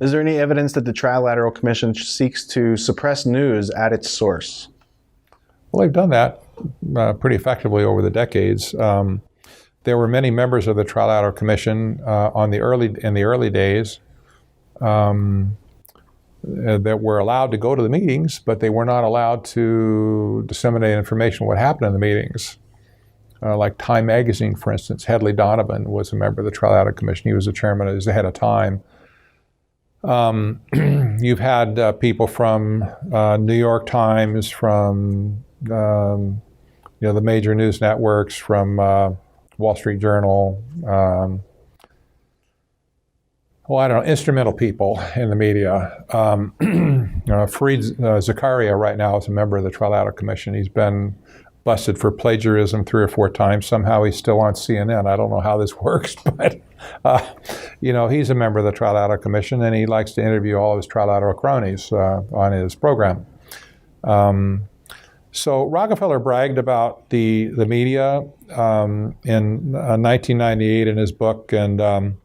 Is there any evidence that the Trilateral Commission seeks to suppress news at its source? Well, they've done that pretty effectively over the decades. There were many members of the Trilateral Commission in the early days that were allowed to go to the meetings, but they were not allowed to disseminate information on what happened in the meetings. Like Time Magazine, for instance, Hedley Donovan was a member of the Trilateral Commission. He was the chairman, he was the head of Time. You've had people from New York Times, from the major news networks, from Wall Street Journal, instrumental people in the media. Fareed Zakaria right now is a member of the Trilateral Commission. He's been busted for plagiarism 3 or 4 times. Somehow he's still on CNN. I don't know how this works, but he's a member of the Trilateral Commission, and he likes to interview all of his trilateral cronies on his program. So Rockefeller bragged about the media in 1998 in his book, and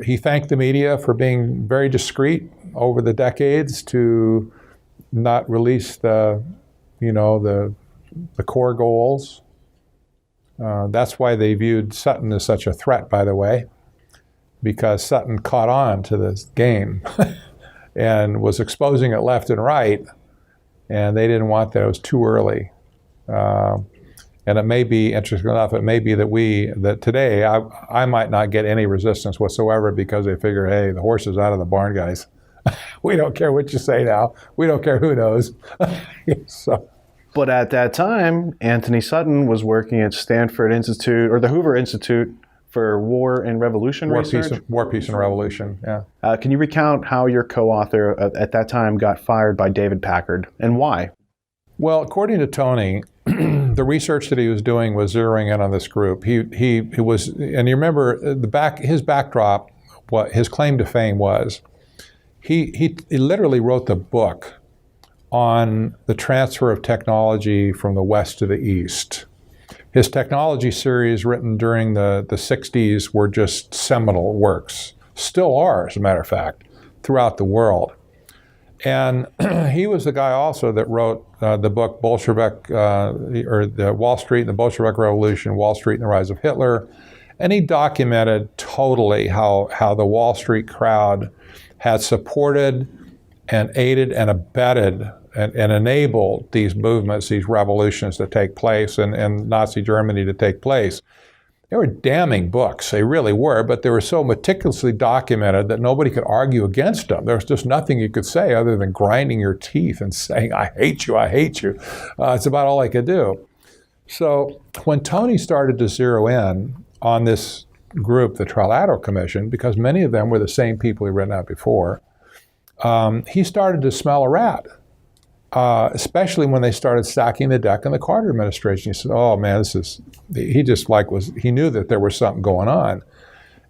he thanked the media for being very discreet over the decades to not release the core goals. That's why they viewed Sutton as such a threat, by the way, because Sutton caught on to this game and was exposing it left and right, and they didn't want that. It was too early. And it may be, interesting enough, it may be that today I might not get any resistance whatsoever because they figure, hey, the horse is out of the barn, guys. We don't care what you say now. We don't care who knows. So. But at that time, Antony Sutton was working at Stanford Institute, or the Hoover Institute for War and Revolution Research? War, Peace, and Revolution, yeah. Can you recount how your co-author at that time got fired by David Packard, and why? Well, according to Tony, the research that he was doing was zeroing in on this group. He was, and you remember his backdrop, what his claim to fame was, he literally wrote the book on the transfer of technology from the West to the East. His technology series written during the 60s were just seminal works, still are, as a matter of fact, throughout the world. And he was the guy also that wrote the book Bolshevik, or the Wall Street and the Bolshevik Revolution, Wall Street and the Rise of Hitler. And he documented totally how the Wall Street crowd had supported and aided and abetted and enabled these movements, these revolutions to take place, and Nazi Germany to take place. They were damning books, they really were, but they were so meticulously documented that nobody could argue against them. There was just nothing you could say other than grinding your teeth and saying, I hate you, I hate you. It's about all I could do. So when Tony started to zero in on this group, the Trilateral Commission, because many of them were the same people he'd written out before, he started to smell a rat. Especially when they started stacking the deck in the Carter administration. He said, oh man, he knew that there was something going on.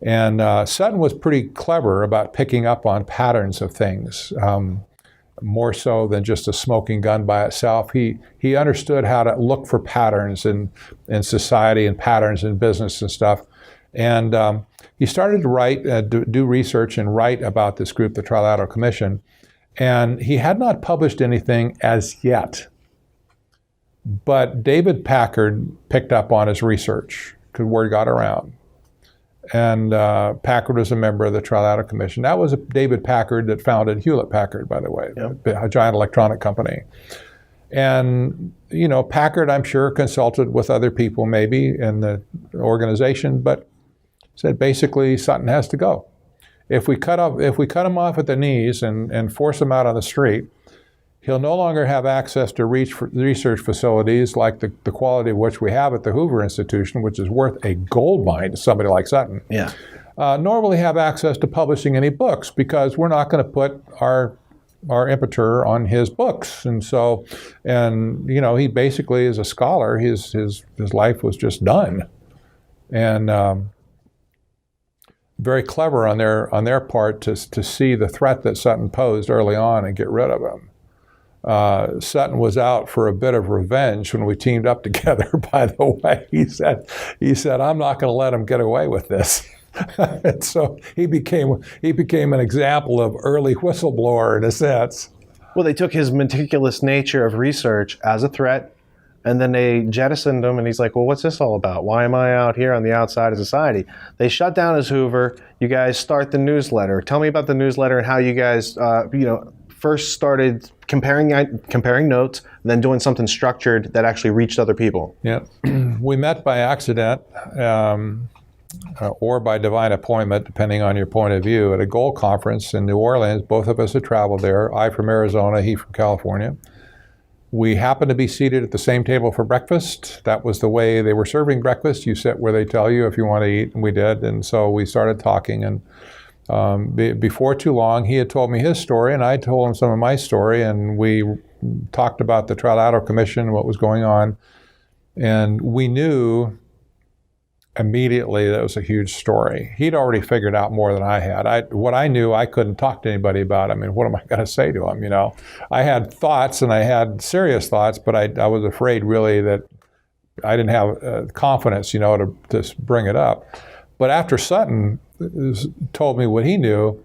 And Sutton was pretty clever about picking up on patterns of things, more so than just a smoking gun by itself. He understood how to look for patterns in society and patterns in business and stuff. And he started to write, do research and write about this group, the Trilateral Commission. And he had not published anything as yet. But David Packard picked up on his research because word got around. And Packard was a member of the Trilateral Commission. That was David Packard that founded Hewlett-Packard, by the way, yep. A giant electronic company. And, Packard, I'm sure, consulted with other people maybe in the organization, but said basically Sutton has to go. If we cut him off at the knees and force him out on the street, he'll no longer have access to research facilities like the quality of which we have at the Hoover Institution, which is worth a gold mine to somebody like Sutton. Yeah. Nor will he have access to publishing any books because we're not going to put our imprimatur on his books. And so, he basically, as a scholar, his life was just done. And very clever on their part to see the threat that Sutton posed early on and get rid of him. Sutton was out for a bit of revenge when we teamed up together, by the way. He said, I'm not going to let him get away with this. And so he became an example of early whistleblower in a sense. Well, they took his meticulous nature of research as a threat, and then they jettisoned him, and he's like, well, what's this all about? Why am I out here on the outside of society? They shut down his Hoover. You guys start the newsletter. Tell me about the newsletter and how you guys, first started comparing notes, and then doing something structured that actually reached other people. Yeah. We met by accident or by divine appointment, depending on your point of view, at a gold conference in New Orleans. Both of us had traveled there. I from Arizona, he from California. We happened to be seated at the same table for breakfast. That was the way they were serving breakfast. You sit where they tell you if you want to eat, and we did. And so we started talking, and before too long, he had told me his story, and I told him some of my story, and we talked about the Trilateral Commission, what was going on, and we knew immediately that was a huge story. He'd already figured out more than I had. What I knew, I couldn't talk to anybody about. I mean, what am I going to say to him, I had thoughts, and I had serious thoughts, but I was afraid really that I didn't have confidence, to bring it up. But after Sutton told me what he knew,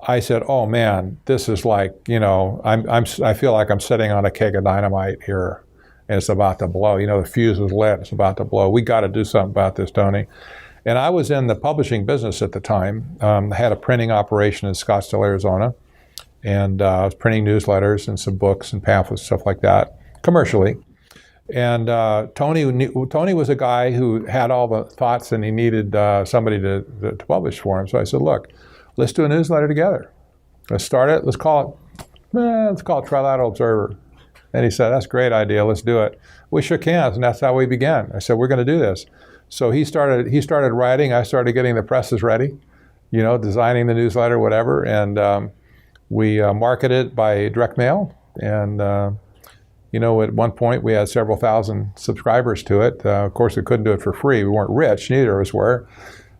I said, oh man, this is like, I feel like I'm sitting on a keg of dynamite here, and it's about to blow. The fuse is lit, it's about to blow. We got to do something about this, Tony. And I was in the publishing business at the time. I had a printing operation in Scottsdale, Arizona, and I was printing newsletters and some books and pamphlets, stuff like that, commercially. And Tony was a guy who had all the thoughts, and he needed somebody to publish for him. So I said, look, let's do a newsletter together. Let's start it. Let's call it Trilateral Observer. And he said, that's a great idea. Let's do it. We shook hands, and that's how we began. I said, we're going to do this. So he started writing. I started getting the presses ready, designing the newsletter, whatever. And we marketed it by direct mail. And at one point, we had several thousand subscribers to it. Of course, we couldn't do it for free. We weren't rich. Neither of us were.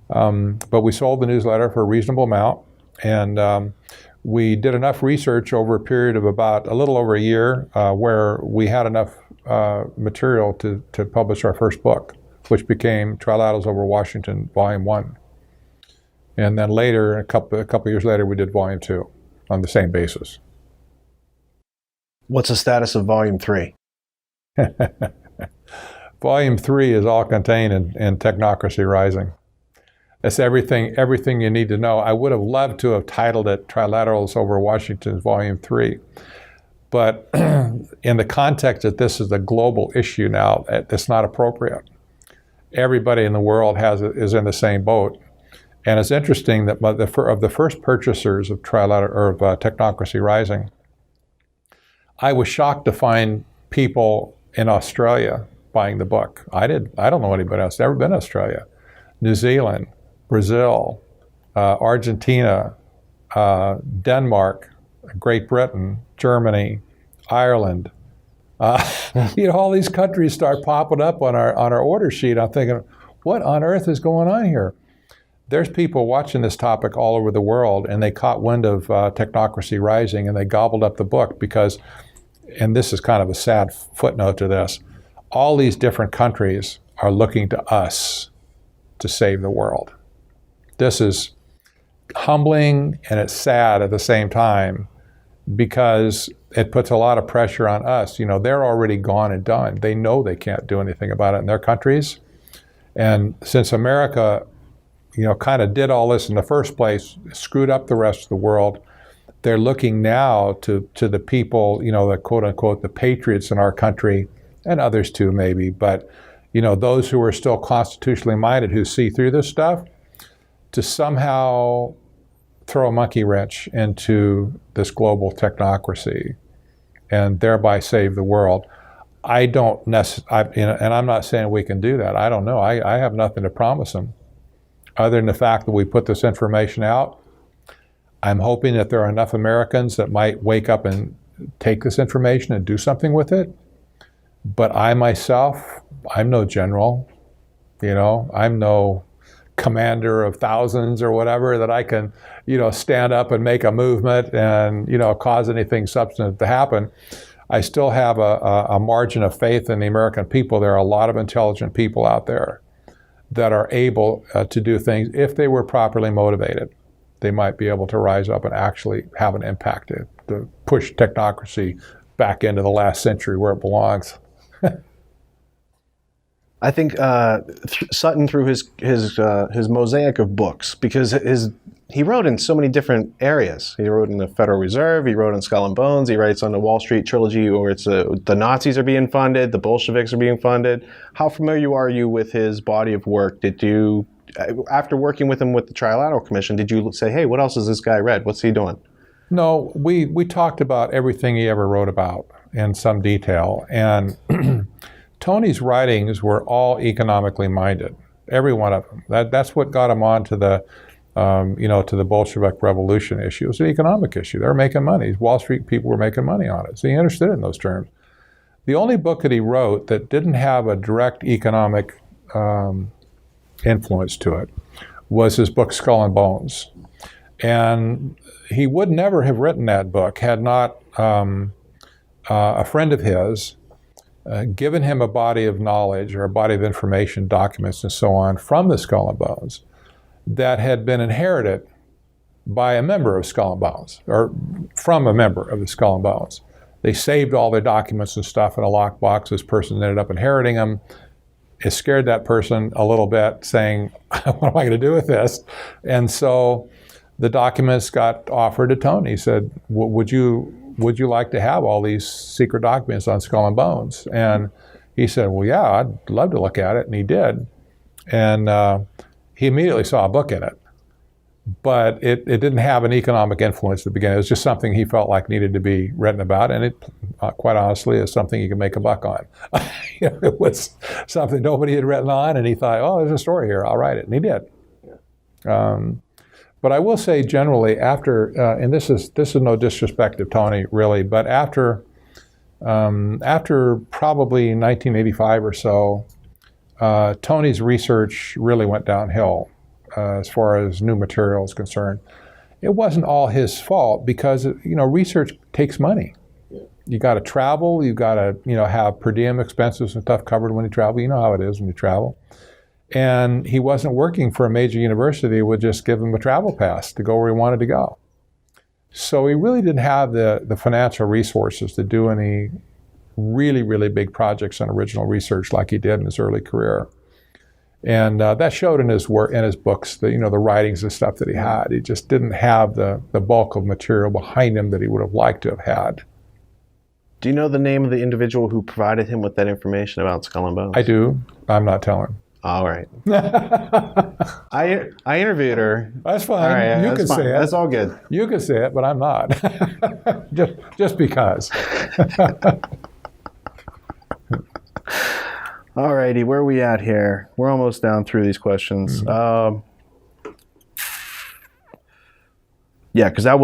But we sold the newsletter for a reasonable amount. And we did enough research over a period of about a little over a year where we had enough material to publish our first book, which became Trilaterals Over Washington, Volume 1. And then later, a couple years later, we did Volume 2 on the same basis. What's the status of Volume 3? Volume 3 is all contained in Technocracy Rising. It's everything you need to know. I would have loved to have titled it Trilaterals Over Washington, Volume 3. But in the context that this is a global issue now, it's not appropriate. Everybody in the world is in the same boat. And it's interesting that of the first purchasers of Technocracy Rising, I was shocked to find people in Australia buying the book. I don't know anybody else. Never been to Australia. New Zealand, Brazil, Argentina, Denmark, Great Britain, Germany, Ireland. All these countries start popping up on our order sheet. I'm thinking, what on earth is going on here? There's people watching this topic all over the world, and they caught wind of Technocracy Rising, and they gobbled up the book because, and this is kind of a sad footnote to this, all these different countries are looking to us to save the world. This is humbling, and it's sad at the same time because it puts a lot of pressure on us. They're already gone and done. They know they can't do anything about it in their countries. And since America, kind of did all this in the first place, screwed up the rest of the world, they're looking now to the people, the quote unquote, the patriots in our country, and others too maybe, but those who are still constitutionally minded, who see through this stuff, to somehow throw a monkey wrench into this global technocracy and thereby save the world. I don't necessarily, and I'm not saying we can do that. I don't know. I have nothing to promise them other than the fact that we put this information out. I'm hoping that there are enough Americans that might wake up and take this information and do something with it. But I myself, I'm no general, I'm no commander of thousands or whatever that I can, stand up and make a movement and, cause anything substantive to happen. I still have a margin of faith in the American people. There are a lot of intelligent people out there that are able to do things. If they were properly motivated, they might be able to rise up and actually have an impact to push technocracy back into the last century where it belongs. I think Sutton, through his mosaic of books, because he wrote in so many different areas. He wrote in the Federal Reserve, he wrote on Skull and Bones, he writes on the Wall Street trilogy where it's the Nazis are being funded, the Bolsheviks are being funded. How familiar are you with his body of work? Did you, after working with him with the Trilateral Commission, did you say, hey, what else has this guy read? What's he doing? No, we talked about everything he ever wrote about in some detail. And Tony's writings were all economically minded, every one of them. That's what got him on to the to the Bolshevik Revolution issue. It was an economic issue. They were making money. Wall Street people were making money on it. So he understood it in those terms. The only book that he wrote that didn't have a direct economic influence to it was his book Skull and Bones. And he would never have written that book had not a friend of his given him a body of knowledge or a body of information, documents and so on from the Skull and Bones that had been inherited by a member of Skull and Bones, or from a member of the Skull and Bones. They saved all their documents and stuff in a lockbox. This person ended up inheriting them. It scared that person a little bit, saying, what am I going to do with this? And so the documents got offered to Tony. He said, would you like to have all these secret documents on Skull and Bones? And he said, well, yeah, I'd love to look at it. And he did. And he immediately saw a book in it. But it didn't have an economic influence at the beginning. It was just something he felt like needed to be written about. And it, quite honestly, is something you can make a buck on. It was something nobody had written on. And he thought, oh, there's a story here. I'll write it. And he did. But I will say generally after, and this is no disrespect to Tony really, but after probably 1985 or so, Tony's research really went downhill as far as new material is concerned. It wasn't all his fault because research takes money. You got to travel, you got to have per diem expenses and stuff covered when you travel. You know how it is when you travel. And he wasn't working for a major university that would just give him a travel pass to go where he wanted to go. So he really didn't have the financial resources to do any really, really big projects on original research like he did in his early career. And that showed in his work, in his books, the writings and stuff that he had. He just didn't have the bulk of material behind him that he would have liked to have had. Do you know the name of the individual who provided him with that information about Skull and Bones? I do. I'm not telling. All right. I interviewed her. That's fine. All right, you can say it. That's all good. You can say it, but I'm not. just because. All righty, where are we at here? We're almost down through these questions. Mm-hmm. Because I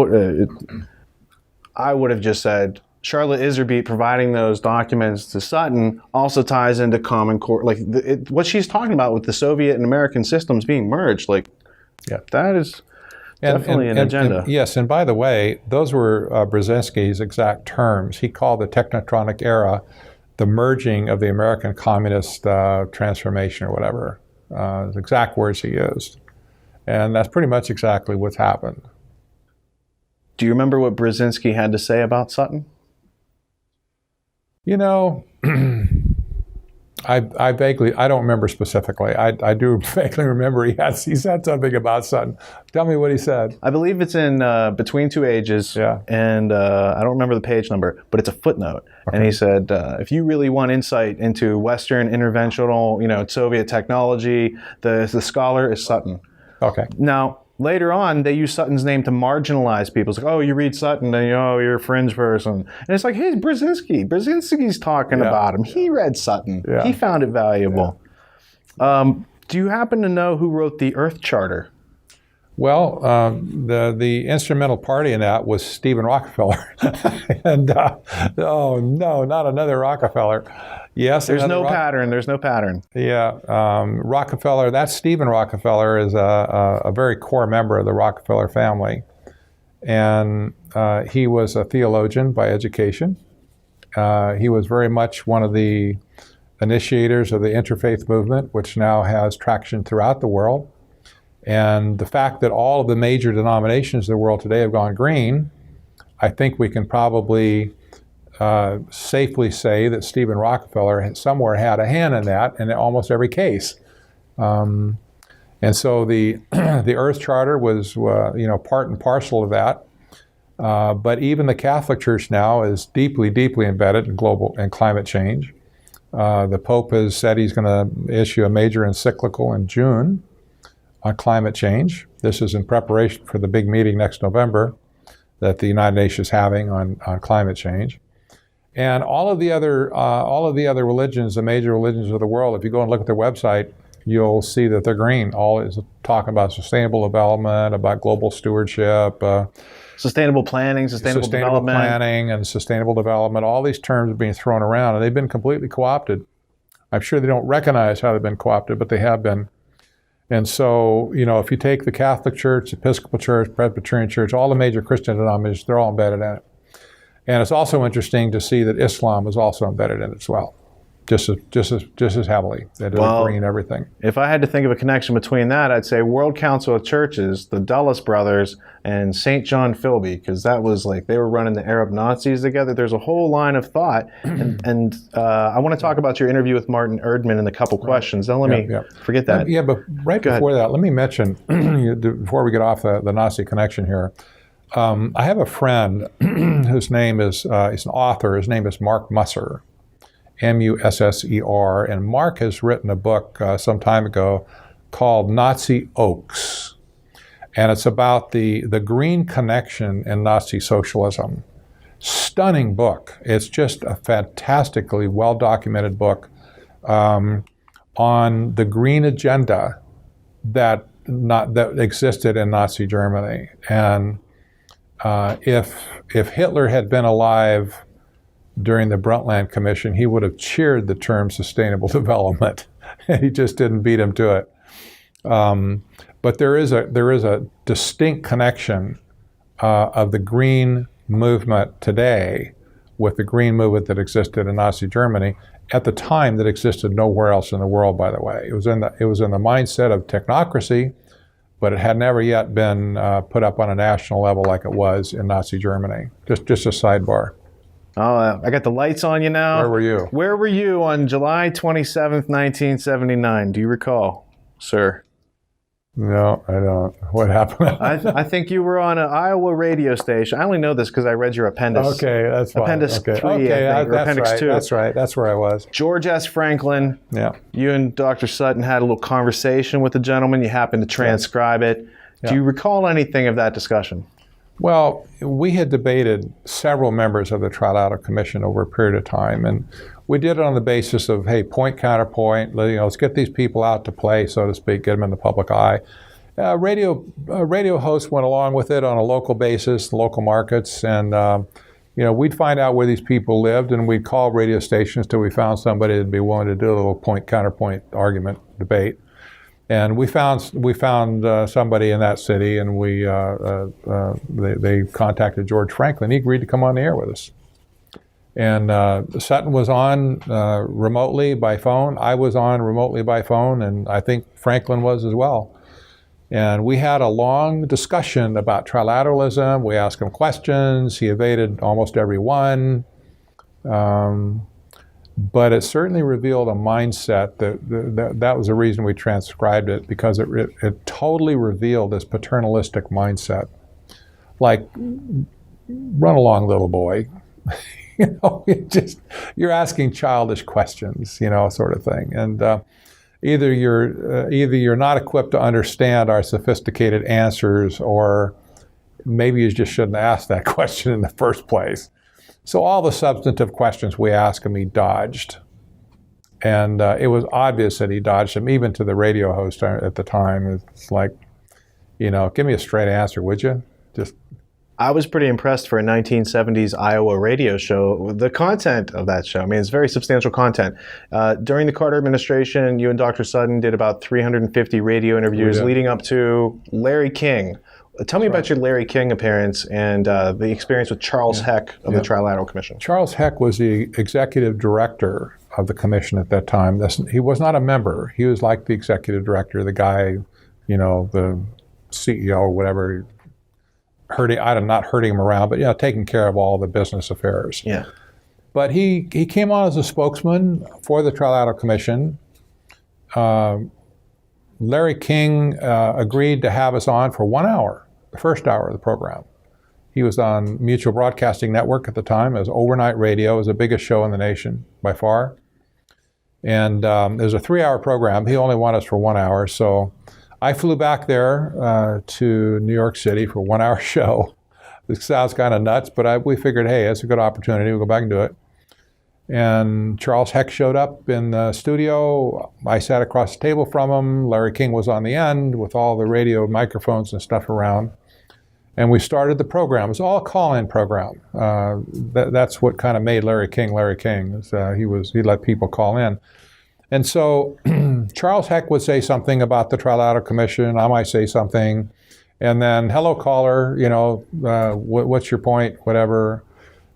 would have just said Charlotte Iserbyt providing those documents to Sutton also ties into Common Core, what she's talking about with the Soviet and American systems being merged. That is definitely an agenda. Yes, and by the way, those were Brzezinski's exact terms. He called the Technocratic era the merging of the American communist transformation or whatever. The exact words he used. And that's pretty much exactly what's happened. Do you remember what Brzezinski had to say about Sutton? I don't remember specifically. I do vaguely remember he said something about Sutton. Tell me what he said. I believe it's in Between Two Ages, yeah. And I don't remember the page number, but it's a footnote. Okay. And he said, if you really want insight into Western interventional, Soviet technology, the scholar is Sutton. Okay. Now, later on, they use Sutton's name to marginalize people. It's like, oh, you read Sutton, and you're a fringe person. And it's like, hey, Brzezinski. Brzezinski's talking about him. He read Sutton. Yeah. He found it valuable. Yeah. Do you happen to know who wrote the Earth Charter? Well, the instrumental party in that was Stephen Rockefeller. And, oh, no, not another Rockefeller. Yes, there's no pattern. There's no pattern. Yeah, Rockefeller. That's Stephen Rockefeller is a very core member of the Rockefeller family, and he was a theologian by education. He was very much one of the initiators of the interfaith movement, which now has traction throughout the world. And the fact that all of the major denominations of the world today have gone green, I think we can probably safely say that Stephen Rockefeller somewhere had a hand in that in almost every case. And so the Earth Charter was part and parcel of that. But even the Catholic Church now is deeply, deeply embedded in global and climate change. The Pope has said he's going to issue a major encyclical in June on climate change. This is in preparation for the big meeting next November that the United Nations is having on climate change. And all of the other religions, the major religions of the world, if you go and look at their website, you'll see that they're green. All is talking about sustainable development, about global stewardship, sustainable planning, sustainable development. Planning and sustainable development. All these terms are being thrown around, and they've been completely co-opted. I'm sure they don't recognize how they've been co-opted, but they have been. And so, if you take the Catholic Church, Episcopal Church, Presbyterian Church, all the major Christian denominations, they're all embedded in it. And it's also interesting to see that Islam is also embedded in it as well, just as heavily. They agree in everything. If I had to think of a connection between that, I'd say World Council of Churches, the Dulles brothers, and St. John Philby, because that was like they were running the Arab Nazis together. There's a whole line of thought, and I want to talk about your interview with Martin Erdman in a couple questions. Then let me forget that. But right before that, let me mention before we get off the Nazi connection here. I have a friend whose name is he's an author. His name is Mark Musser. Musser, and Mark has written a book some time ago called Nazi Oaks, and it's about the green connection in Nazi socialism. Stunning book. It's just a fantastically well-documented book on the green agenda that existed in Nazi Germany. And if Hitler had been alive during the Brundtland Commission, he would have cheered the term sustainable development. He just didn't beat him to it. But there is a distinct connection of the green movement today with the green movement that existed in Nazi Germany at the time that existed nowhere else in the world, by the way. It was in the mindset of technocracy, but it had never yet been put up on a national level like it was in Nazi Germany. Just a sidebar. Oh, I got the lights on you now. Where were you? Where were you on July 27th, 1979? Do you recall, sir? No, I don't. What happened? I think you were on an Iowa radio station. I only know this because I read your appendix. Okay, that's fine. Appendix 3, okay, I think, or that's Appendix right, 2. That's right. That's where I was. George S. Franklin. Yeah. You and Dr. Sutton had a little conversation with the gentleman. You happened to transcribe it. Do you recall anything of that discussion? Well, we had debated several members of the Trilateral Commission over a period of time, and we did it on the basis of, hey, point, counterpoint, let's get these people out to play, so to speak, get them in the public eye. Radio hosts went along with it on a local basis, local markets, and we'd find out where these people lived, and we'd call radio stations till we found somebody that'd be willing to do a little point, counterpoint argument debate. And we found somebody in that city, and they contacted George Franklin. He agreed to come on the air with us. And Sutton was on remotely by phone. I was on remotely by phone, and I think Franklin was as well. And we had a long discussion about trilateralism. We asked him questions. He evaded almost every one. But it certainly revealed a mindset that was the reason we transcribed it, because it totally revealed this paternalistic mindset. Like, run along, little boy. You're asking childish questions, sort of thing. And either you're not equipped to understand our sophisticated answers, or maybe you just shouldn't ask that question in the first place. So all the substantive questions we asked him, he dodged. And it was obvious that he dodged them, even to the radio host at the time. It's like, give me a straight answer, would you? I was pretty impressed for a 1970s Iowa radio show. The content of that show, it's very substantial content. During the Carter administration, you and Dr. Sutton did about 350 radio interviews leading up to Larry King. Tell me about your Larry King appearance and the experience with Charles Heck of the Trilateral Commission. Charles Heck was the executive director of the commission at that time. He was not a member. He was like the executive director, the guy, the CEO or whatever, not herding him around, but taking care of all the business affairs. Yeah. But he came on as a spokesman for the Trilateral Commission. Larry King agreed to have us on for 1 hour, the first hour of the program. He was on Mutual Broadcasting Network at the time. It was overnight radio. It was the biggest show in the nation by far. And it was a 3-hour program. He only wanted us for 1 hour. So I flew back there to New York City for a 1-hour show. This sounds kind of nuts, but we figured, hey, it's a good opportunity. We'll go back and do it. And Charles Heck showed up in the studio. I sat across the table from him. Larry King was on the end with all the radio microphones and stuff around. And we started the program. It was all a call-in program. That's what kind of made Larry King Larry King. He let people call in. And so Charles Heck would say something about the Trilateral Commission. I might say something. And then, hello, caller, what's your point, whatever.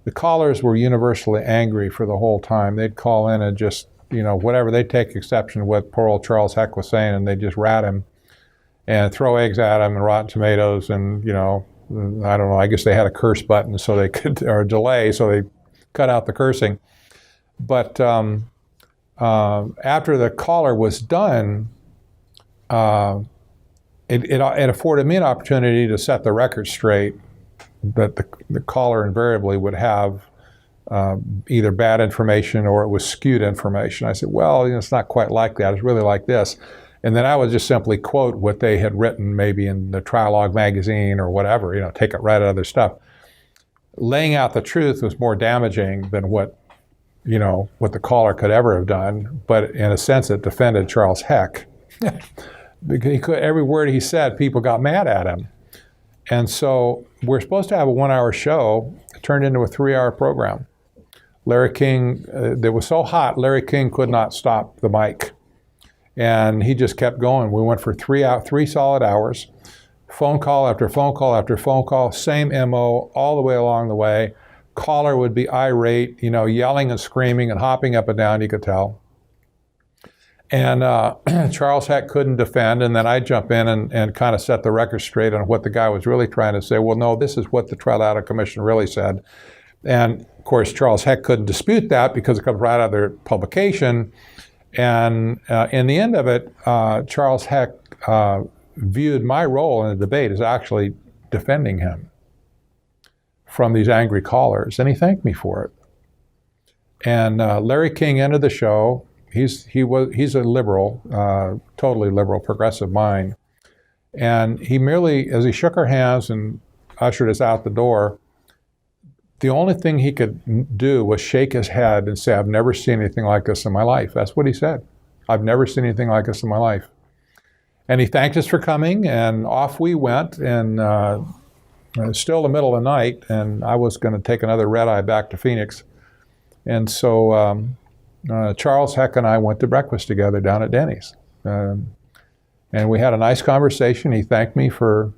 The callers were universally angry for the whole time. They'd call in and just, whatever. They'd take exception to what poor old Charles Heck was saying, and they'd just rat him and throw eggs at him and rotten tomatoes. And, I don't know, I guess they had a curse button so they could, or a delay, so they cut out the cursing. But after the caller was done, it afforded me an opportunity to set the record straight that the caller invariably would have either bad information or it was skewed information. I said, well, it's not quite like that. It's really like this. And then I would just simply quote what they had written maybe in the Trilogue magazine or whatever, take it right out of their stuff. Laying out the truth was more damaging than what the caller could ever have done. But in a sense, it defended Charles Heck. Because every word he said, people got mad at him. And so we're supposed to have a 1-hour show. It turned into a 3-hour program. Larry King, it was so hot, Larry King could not stop the mic. And he just kept going. We went for 3 solid hours. Phone call after phone call after phone call, same MO all the way along the way. Caller would be irate, yelling and screaming and hopping up and down, you could tell. And Charles Heck couldn't defend, and then I'd jump in and kind of set the record straight on what the guy was really trying to say. Well, no, this is what the Trilateral Commission really said. And, of course, Charles Heck couldn't dispute that because it comes right out of their publication. And in the end of it, Charles Heck viewed my role in the debate as actually defending him from these angry callers, and he thanked me for it. And Larry King ended the show. He's a liberal, totally liberal, progressive mind. And he merely, as he shook our hands and ushered us out the door, the only thing he could do was shake his head and say, I've never seen anything like this in my life. That's what he said. I've never seen anything like this in my life. And he thanked us for coming, and off we went. And it was still the middle of the night, and I was going to take another red-eye back to Phoenix. And so Charles Heck and I went to breakfast together down at Denny's. And we had a nice conversation. He thanked me for,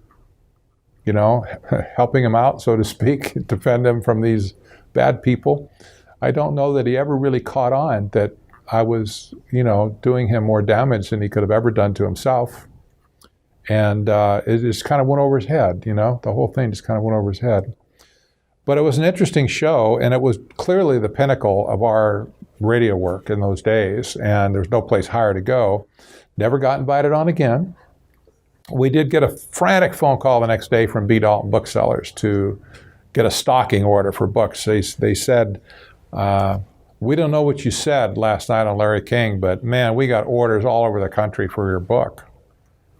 helping him out, so to speak, defend him from these bad people. I don't know that he ever really caught on that I was, doing him more damage than he could have ever done to himself. And it just kind of went over his head, the whole thing just kind of went over his head. But it was an interesting show, and it was clearly the pinnacle of our radio work in those days, and there's no place higher to go. Never got invited on again. We did get a frantic phone call the next day from B. Dalton Booksellers to get a stocking order for books. They said, we don't know what you said last night on Larry King, but man, we got orders all over the country for your book.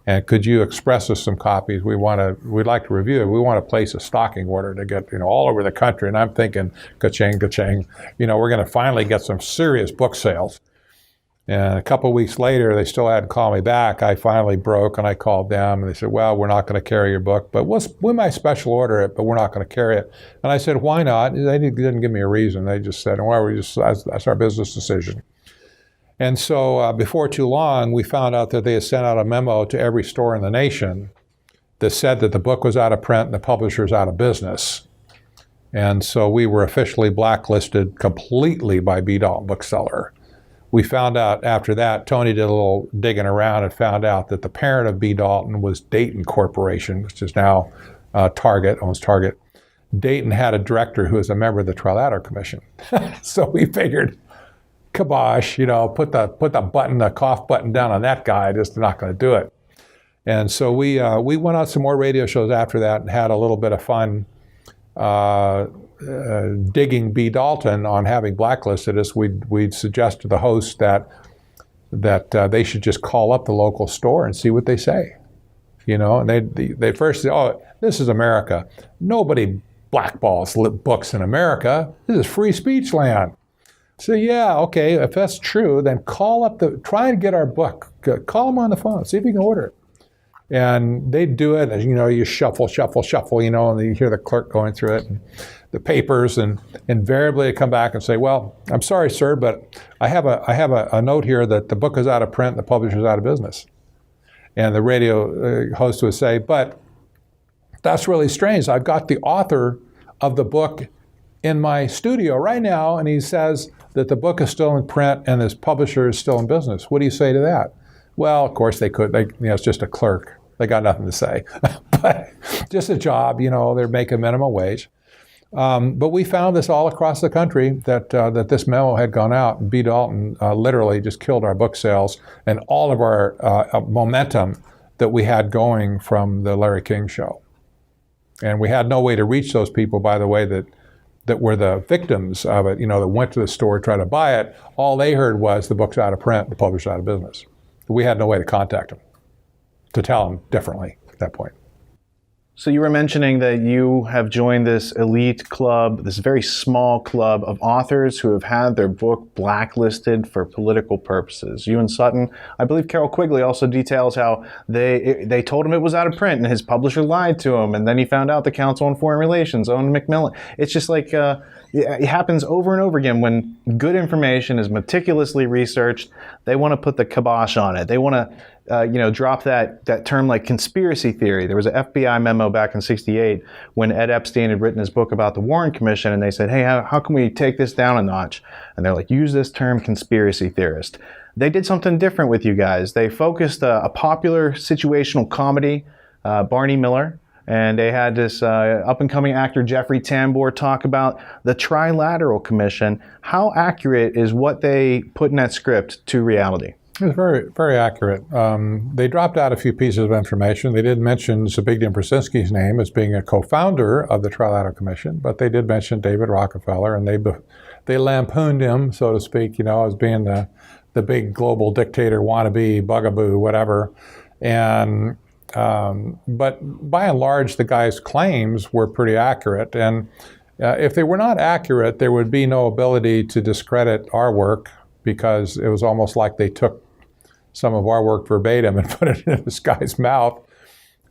And could you express us some copies? We'd like to review it. We want to place a stocking order to get, all over the country. And I'm thinking, ka-ching, ka-ching, we're going to finally get some serious book sales. And a couple of weeks later, they still hadn't called me back. I finally broke, and I called them, and they said, well, we're not going to carry your book, but we might special order it, but we're not going to carry it. And I said, why not? They didn't give me a reason. They just said, well, that's our business decision. And so before too long, we found out that they had sent out a memo to every store in the nation that said that the book was out of print and the publisher's out of business. And so we were officially blacklisted completely by B. Dalton Bookseller. we found out after that, Tony did a little digging around and found out that the parent of B. Dalton was Dayton Corporation, which is now Target, owns Target. Dayton had a director who was a member of the Trilateral Commission. So we figured, kibosh, put the cough button down on that guy, just not going to do it. And so we went on some more radio shows after that and had a little bit of fun digging B. Dalton on having blacklisted us. We'd suggest to the host that they should just call up the local store and see what they say. And they first say, oh, this is America. Nobody blackballs books in America. This is free speech land. So yeah, okay, if that's true, then try and get our book. Call them on the phone, see if you can order it. And they'd do it, and you shuffle, and you hear the clerk going through it, and the papers, and invariably they come back and say, well, I'm sorry, sir, but I have a note here that the book is out of print and the publisher's out of business. And the radio host would say, but that's really strange. I've got the author of the book in my studio right now, and he says that the book is still in print and his publisher is still in business. What do you say to that? Well, of course they could. It's just a clerk. They got nothing to say. But just a job, they're making minimum wage. But we found this all across the country that this memo had gone out. And B. Dalton literally just killed our book sales and all of our momentum that we had going from the Larry King show. And we had no way to reach those people, by the way, that were the victims of it, that went to the store, tried to buy it. All they heard was the book's out of print, the publisher's out of business. We had no way to contact them, to tell them differently at that point. So you were mentioning that you have joined this elite club, this very small club of authors who have had their book blacklisted for political purposes. You and Sutton, I believe Carol Quigley also details how they told him it was out of print and his publisher lied to him, and then he found out the Council on Foreign Relations owned Macmillan. It's just like it happens over and over again when good information is meticulously researched. They want to put the kibosh on it. They want to drop that term like conspiracy theory. There was an FBI memo back in '68 when Ed Epstein had written his book about the Warren Commission, and they said, hey, how can we take this down a notch? And they're like, use this term conspiracy theorist. They did something different with you guys. They focused a popular situational comedy, Barney Miller, and they had this up-and-coming actor, Jeffrey Tambor, talk about the Trilateral Commission. How accurate is what they put in that script to reality? It was very, very accurate. They dropped out a few pieces of information. They did mention Zbigniew Brzezinski's name as being a co-founder of the Trilateral Commission, but they did mention David Rockefeller, and they lampooned him, so to speak, as being the big global dictator wannabe, bugaboo, whatever. And but by and large, the guy's claims were pretty accurate. And if they were not accurate, there would be no ability to discredit our work, because it was almost like they took some of our work verbatim and put it in this guy's mouth.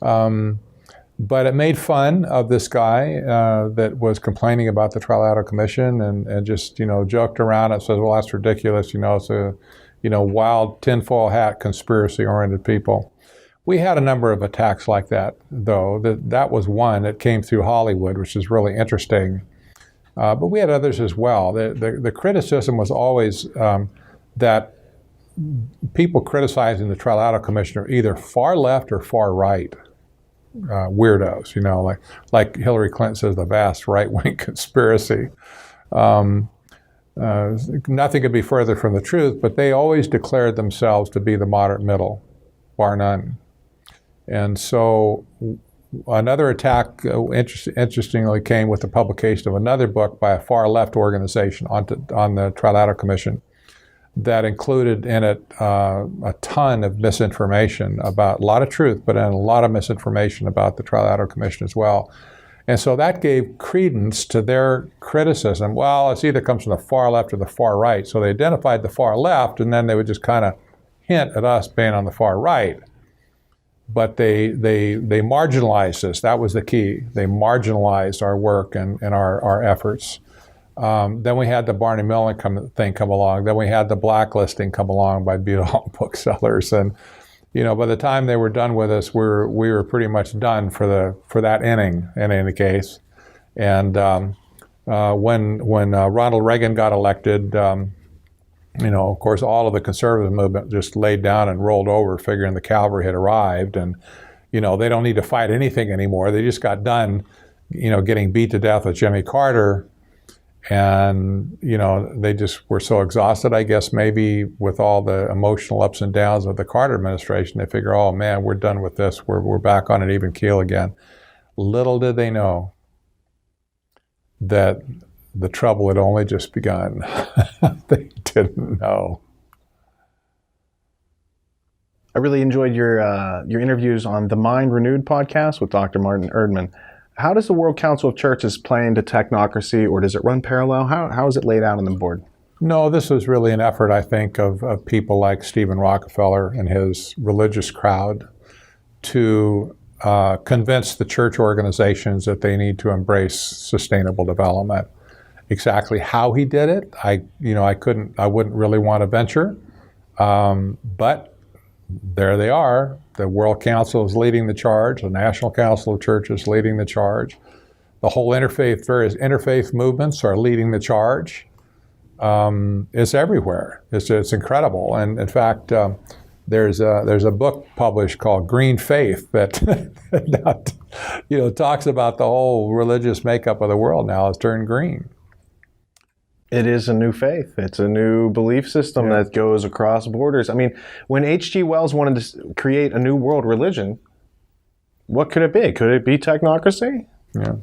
But it made fun of this guy that was complaining about the Trilateral Commission and just, joked around and says, well, that's ridiculous. It's a, wild tinfoil hat, conspiracy-oriented people. We had a number of attacks like that, though. That was one that came through Hollywood, which is really interesting. But we had others as well. The criticism was always that people criticizing the Trilateral Commission are either far left or far right weirdos, like Hillary Clinton says, the vast right-wing conspiracy. Nothing could be further from the truth, but they always declared themselves to be the moderate middle, bar none. And so another attack, interestingly, came with the publication of another book by a far left organization on the Trilateral Commission that included in it a ton of misinformation about a lot of truth, but a lot of misinformation about the Trilateral Commission as well. And so that gave credence to their criticism. Well, it either comes from the far left or the far right. So they identified the far left, and then they would just kind of hint at us being on the far right. But they marginalized us. That was the key. They marginalized our work and our efforts. Then we had the Barney Miller thing come along. Then we had the blacklisting come along by beautiful booksellers. And by the time they were done with us, we were pretty much done for that inning in any case. And when Ronald Reagan got elected, of course, all of the conservative movement just laid down and rolled over, figuring the cavalry had arrived, and they don't need to fight anything anymore. They just got done, getting beat to death with Jimmy Carter, and they just were so exhausted, I guess, maybe with all the emotional ups and downs of the Carter administration. They figure, oh man, we're done with this. We're back on an even keel again. Little did they know that the trouble had only just begun. They didn't know. I really enjoyed your interviews on the Mind Renewed podcast with Dr. Martin Erdman. How does the World Council of Churches play into technocracy, or does it run parallel? How is it laid out on the board? No, this was really an effort, I think, of people like Stephen Rockefeller and his religious crowd to convince the church organizations that they need to embrace sustainable development. Exactly how he did it, I wouldn't really want to venture, but there they are. The World Council is leading the charge. The National Council of Churches is leading the charge. The whole various interfaith movements are leading the charge. It's everywhere. It's incredible. And in fact, there's a book published called Green Faith that talks about the whole religious makeup of the world now has turned green. It is a new faith. It's a new belief system that goes across borders. I mean, when H.G. Wells wanted to create a new world religion, what could it be? Could it be technocracy? Yeah.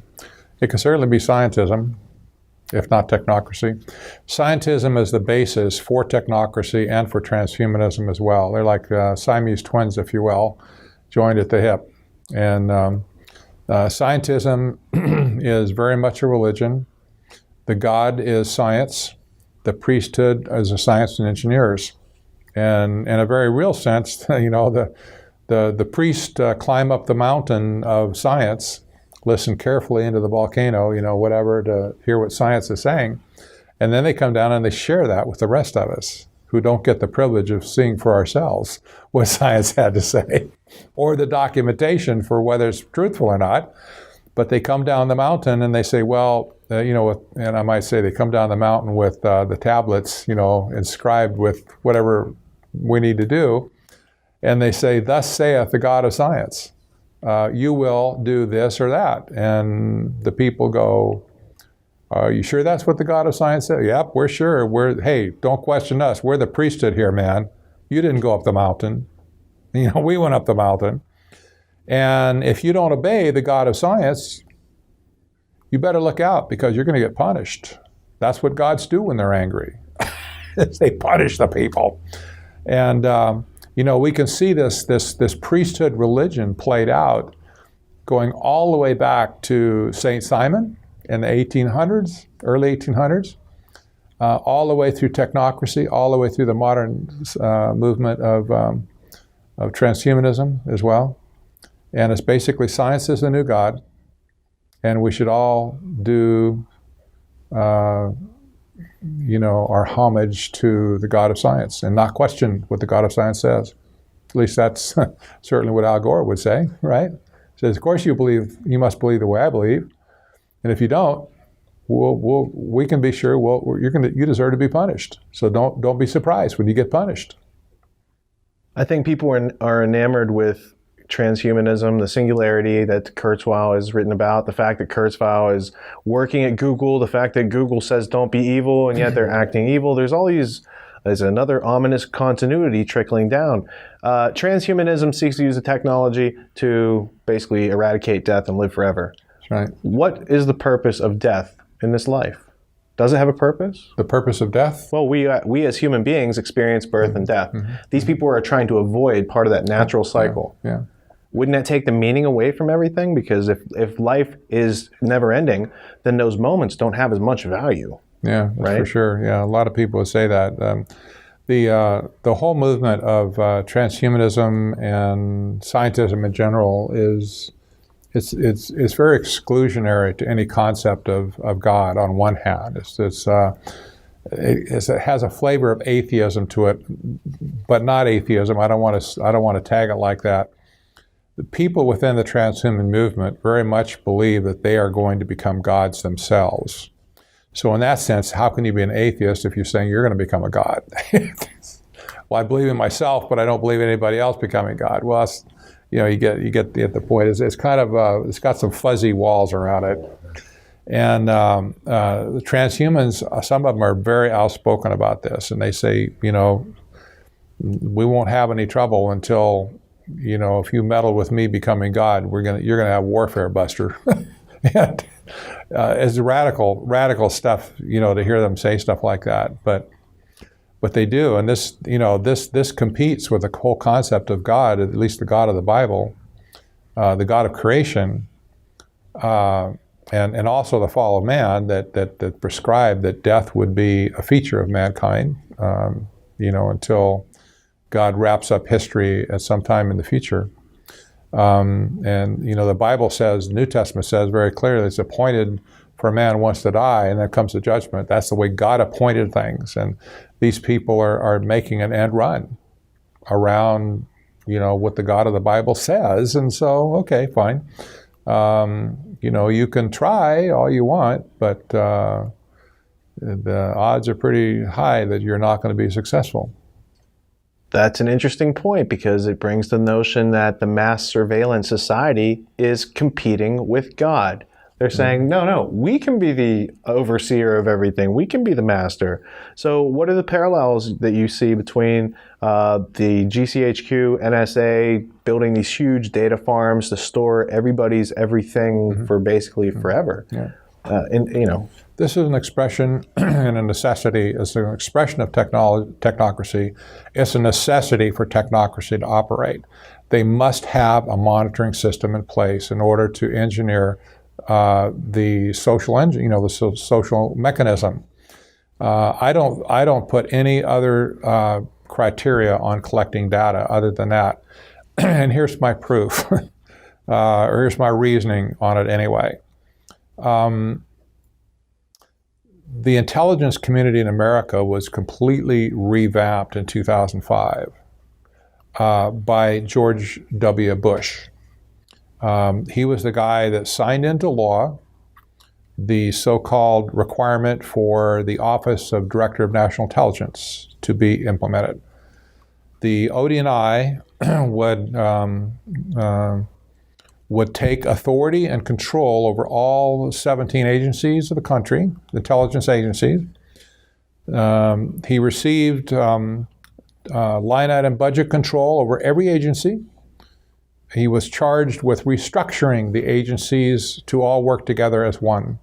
It could certainly be scientism, if not technocracy. Scientism is the basis for technocracy and for transhumanism as well. They're like Siamese twins, if you will, joined at the hip. And scientism is very much a religion. The God is science. The priesthood is a science and engineers. And in a very real sense, the priest climb up the mountain of science, listen carefully into the volcano, whatever, to hear what science is saying. And then they come down and they share that with the rest of us who don't get the privilege of seeing for ourselves what science had to say or the documentation for whether it's truthful or not. But they come down the mountain and they say, well, and I might say they come down the mountain with the tablets, inscribed with whatever we need to do. And they say, thus saith the God of science. You will do this or that. And the people go, are you sure that's what the God of science said? Yep, we're sure. Hey, don't question us. We're the priesthood here, man. You didn't go up the mountain. We went up the mountain. And if you don't obey the God of science, you better look out because you're going to get punished. That's what gods do when they're angry. They punish the people. And, we can see this priesthood religion played out going all the way back to St. Simon in the 1800s, early 1800s, all the way through technocracy, all the way through the modern movement of transhumanism as well. And it's basically science is the new God, and we should all do, our homage to the God of science and not question what the God of science says. At least that's certainly what Al Gore would say, right? He says, of course you must believe the way I believe, and if you don't, we can be sure you deserve to be punished. So don't be surprised when you get punished. I think people are enamored with transhumanism, the singularity that Kurzweil has written about, the fact that Kurzweil is working at Google, the fact that Google says don't be evil, and yet they're acting evil. There's another ominous continuity trickling down. Transhumanism seeks to use the technology to basically eradicate death and live forever. That's right. What is the purpose of death in this life? Does it have a purpose? The purpose of death? Well, we as human beings experience birth and death. Mm-hmm. These people are trying to avoid part of that natural cycle. Yeah. Wouldn't that take the meaning away from everything? Because if life is never ending, then those moments don't have as much value. Yeah, that's right? For sure. Yeah, a lot of people would say that. The whole movement of transhumanism and scientism in general is very exclusionary to any concept of God. On one hand, it has a flavor of atheism to it, but not atheism. I don't want to tag it like that. The people within the transhuman movement very much believe that they are going to become gods themselves. So in that sense, how can you be an atheist if you're saying you're going to become a god? Well, I believe in myself, but I don't believe in anybody else becoming God. Well, that's, you get the point. It's kind of it's got some fuzzy walls around it. And the transhumans, some of them are very outspoken about this, and they say, we won't have any trouble until, if you meddle with me becoming God, you're gonna have warfare, Buster. And it's radical stuff, to hear them say stuff like that, but they do, and this competes with the whole concept of God, at least the God of the Bible, the God of creation, and also the fall of man that prescribed that death would be a feature of mankind, until God wraps up history at some time in the future. And the Bible says, the New Testament says very clearly, it's appointed for a man once to die, and then comes the judgment. That's the way God appointed things. And these people are making an end run around, what the God of the Bible says. And so, okay, fine. You can try all you want, but the odds are pretty high that you're not going to be successful. That's an interesting point, because it brings the notion that the mass surveillance society is competing with God. They're saying, no, we can be the overseer of everything. We can be the master. So what are the parallels that you see between the GCHQ, NSA, building these huge data farms to store everybody's everything for basically forever? Yeah. This is an expression and a necessity. It's an expression of technocracy. It's a necessity for technocracy to operate. They must have a monitoring system in place in order to engineer the social engine, the social mechanism. I don't put any other criteria on collecting data other than that. And here's my proof, or here's my reasoning on it anyway. The intelligence community in America was completely revamped in 2005 by George W. Bush. He was the guy that signed into law the so-called requirement for the Office of Director of National Intelligence to be implemented. The ODNI would take authority and control over all 17 agencies of the country, intelligence agencies. He received line item budget control over every agency. He was charged with restructuring the agencies to all work together as one.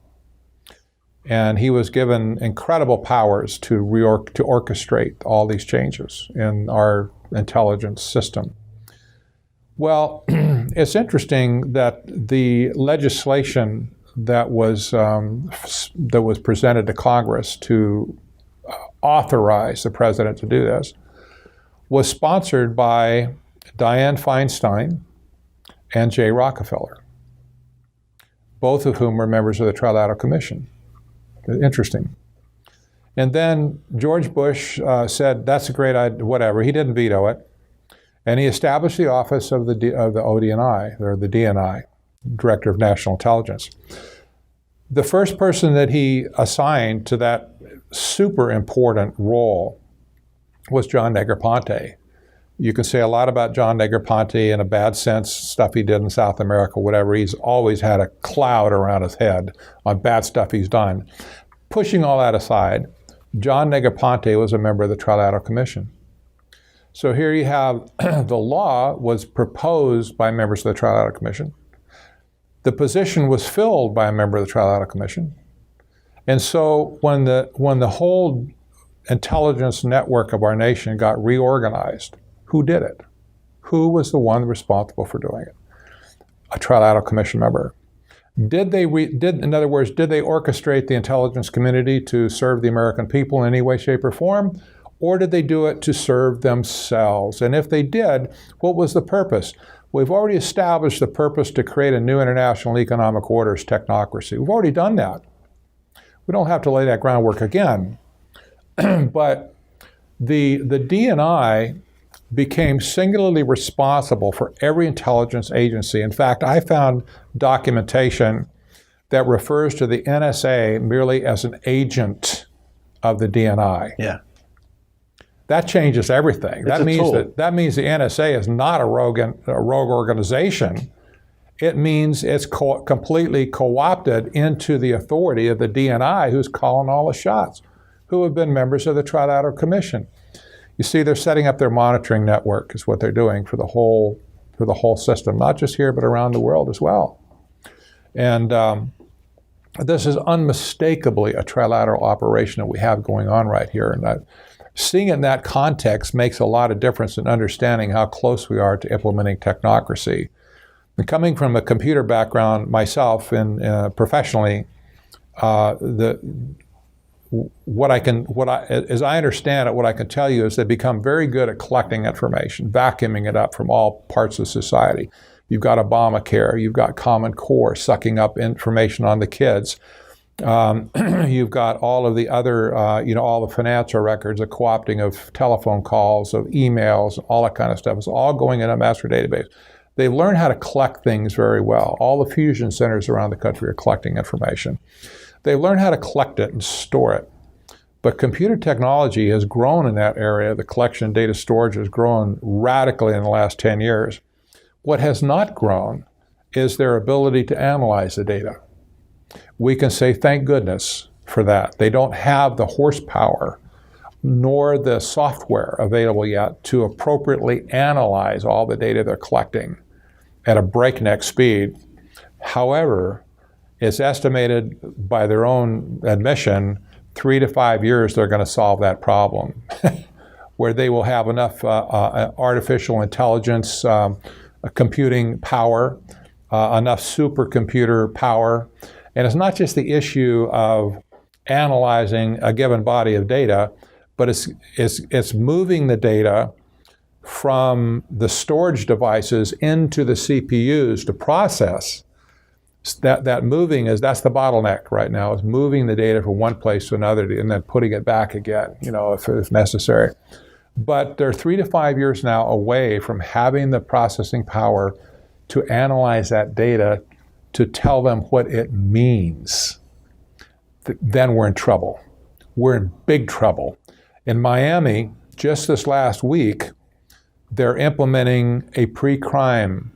And he was given incredible powers to orchestrate all these changes in our intelligence system. Well, it's interesting that the legislation that was presented to Congress to authorize the president to do this was sponsored by Dianne Feinstein and Jay Rockefeller, both of whom were members of the Trilateral Commission. Interesting. And then George Bush said, that's a great idea, whatever. He didn't veto it. And he established the office of the ODNI, or the DNI, Director of National Intelligence. The first person that he assigned to that super important role was John Negroponte. You can say a lot about John Negroponte in a bad sense, stuff he did in South America, whatever. He's always had a cloud around his head on bad stuff he's done. Pushing all that aside, John Negroponte was a member of the Trilateral Commission. So here you have the law was proposed by members of the Trilateral Commission. The position was filled by a member of the Trilateral Commission. And so when the whole intelligence network of our nation got reorganized, who did it? Who was the one responsible for doing it? A Trilateral Commission member. In other words, did they orchestrate the intelligence community to serve the American people in any way, shape, or form? Or did they do it to serve themselves? And if they did, what was the purpose? We've already established the purpose to create a new international economic order as technocracy. We've already done that. We don't have to lay that groundwork again. But the DNI became singularly responsible for every intelligence agency. In fact, I found documentation that refers to the NSA merely as an agent of the DNI. Yeah. That changes everything. That means the NSA is not a rogue organization. It means it's completely co-opted into the authority of the DNI, who's calling all the shots, who have been members of the Trilateral Commission. You see, they're setting up their monitoring network, is what they're doing for the whole system, not just here but around the world as well. And this is unmistakably a trilateral operation that we have going on right here. And seeing it in that context makes a lot of difference in understanding how close we are to implementing technocracy. And coming from a computer background myself and professionally, as I understand it, what I can tell you is they become very good at collecting information, vacuuming it up from all parts of society. You've got Obamacare, you've got Common Core sucking up information on the kids. You've got all of the other, all the financial records, the co-opting of telephone calls, of emails, all that kind of stuff. It's all going in a master database. They've learned how to collect things very well. All the fusion centers around the country are collecting information. They've learned how to collect it and store it. But computer technology has grown in that area. The collection and data storage has grown radically in the last 10 years. What has not grown is their ability to analyze the data. We can say thank goodness for that. They don't have the horsepower nor the software available yet to appropriately analyze all the data they're collecting at a breakneck speed. However, it's estimated by their own admission, 3 to 5 years they're going to solve that problem, where they will have enough artificial intelligence computing power, enough supercomputer power. And it's not just the issue of analyzing a given body of data, but it's moving the data from the storage devices into the CPUs to process. That moving that's the bottleneck right now, is moving the data from one place to another and then putting it back again, if necessary. But they're 3 to 5 years now away from having the processing power to analyze that data to tell them what it means. Then we're in trouble. We're in big trouble. In Miami, just this last week, they're implementing a pre-crime